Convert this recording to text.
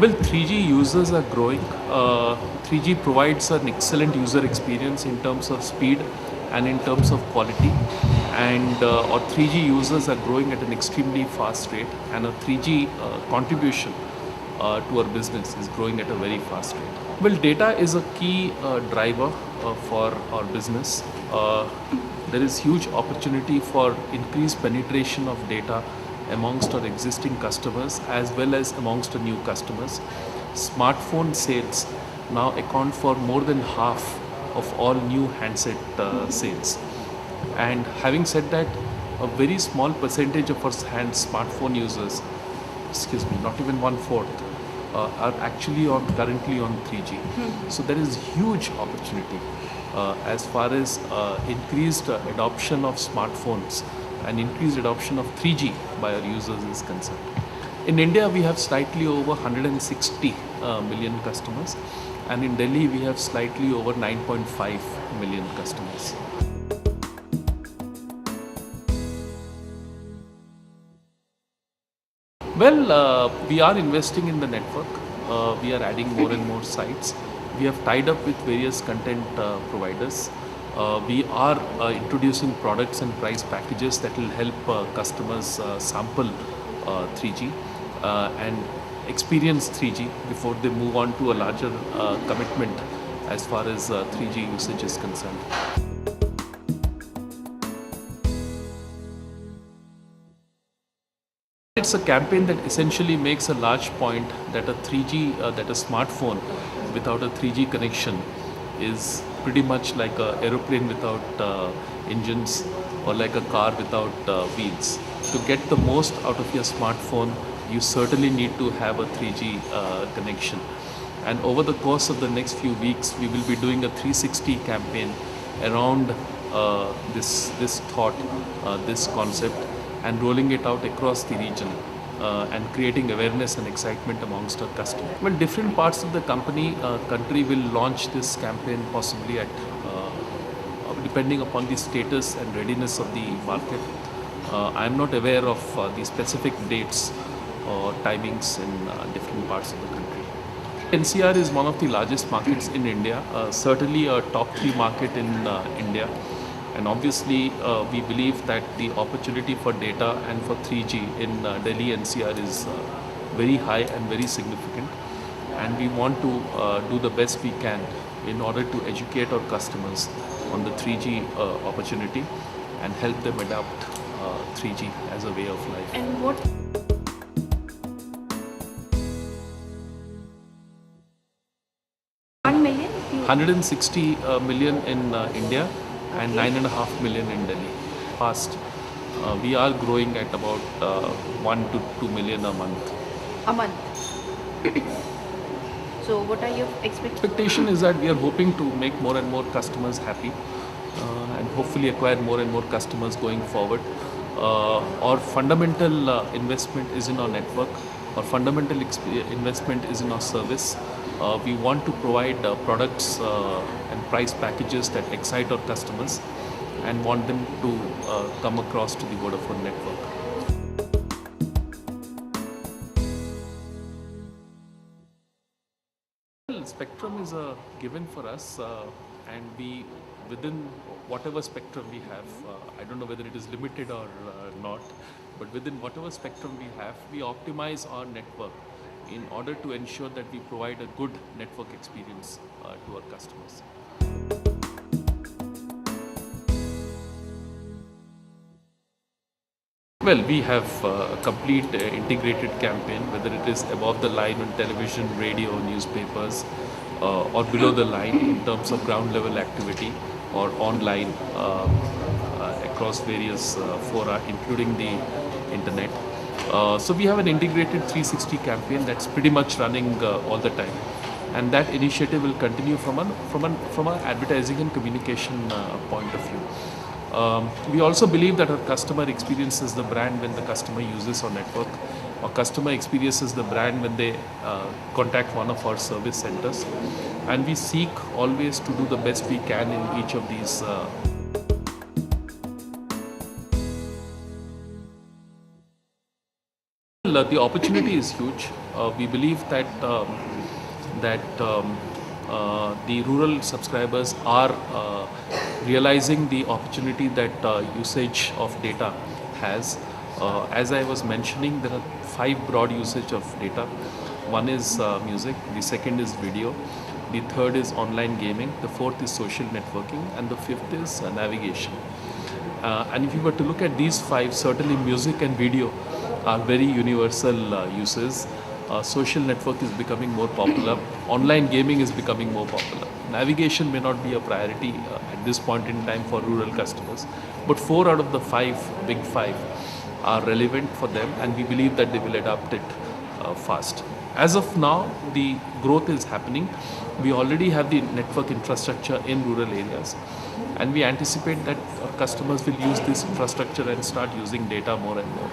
Well, 3G users are growing. 3G provides an excellent user experience in terms of speed and in terms of quality. And our 3G users are growing at an extremely fast rate, and our 3G contribution to our business is growing at a very fast rate. Well, data is a key driver for our business. There is huge opportunity for increased penetration of data amongst our existing customers as well as amongst our new customers. Smartphone sales now account for more than half of all new handset sales. And having said that, a very small percentage of our smartphone users, not even 1/4, are actually currently on 3G. So there is huge opportunity as far as increased adoption of smartphones and increased adoption of 3G by our users is concerned. In India, we have slightly over 160 million customers, and in Delhi, we have slightly over 9.5 million customers. Well, we are investing in the network. We are adding more and more sites. We have tied up with various content providers. We are introducing products and price packages that will help customers sample 3G and experience 3G before they move on to a larger commitment as far as 3G usage is concerned. It's a campaign that essentially makes a large point that a smartphone without a 3G connection is pretty much like an aeroplane without engines, or like a car without wheels. To get the most out of your smartphone, you certainly need to have a 3G connection. And over the course of the next few weeks, we will be doing a 360 campaign around this thought, this concept, and rolling it out across the region and creating awareness and excitement amongst our customers. Well, different parts of the country will launch this campaign possibly at depending upon the status and readiness of the market. I am not aware of the specific dates or timings in different parts of the country. NCR is one of the largest markets in India, certainly a top 3 market in India. And obviously, we believe that the opportunity for data and for 3G in Delhi NCR is very high and very significant. And we want to do the best we can in order to educate our customers on the 3G opportunity and help them adopt 3G as a way of life. And what? $1 million? 160 million in India and 9.5 million in Delhi. Fast. We are growing at about 1 to 2 million a month. A month. So what are your expectations? Expectation is that we are hoping to make more and more customers happy and hopefully acquire more and more customers going forward. Our fundamental investment is in our network. Our fundamental investment is in our service. We want to provide products and price packages that excite our customers and want them to come across to the Vodafone network. Well, spectrum is a given for us, and we, within whatever spectrum we have, I don't know whether it is limited or not, but within whatever spectrum we have, we optimize our network in order to ensure that we provide a good network experience to our customers. Well, we have a complete integrated campaign, whether it is above the line on television, radio, newspapers, or below the line in terms of ground level activity, or online across various fora, including the internet. So we have an integrated 360 campaign that's pretty much running all the time, and that initiative will continue from an advertising and communication point of view. We also believe that our customer experiences the brand when the customer uses our network. Our customer experiences the brand when they contact one of our service centers, and we seek always to do the best we can in each of these. The opportunity is huge. We believe that the rural subscribers are realizing the opportunity that usage of data has. As I was mentioning, there are 5 broad usage of data. One is music, the second is video, the third is online gaming, the fourth is social networking, and the fifth is navigation. And if you were to look at these 5, certainly music and video are very universal uses. Social network is becoming more popular. Online gaming is becoming more popular. Navigation may not be a priority at this point in time for rural customers, but 4 out of the 5, big 5, are relevant for them, and we believe that they will adopt it fast. As of now, the growth is happening. We already have the network infrastructure in rural areas, and we anticipate that our customers will use this infrastructure and start using data more and more.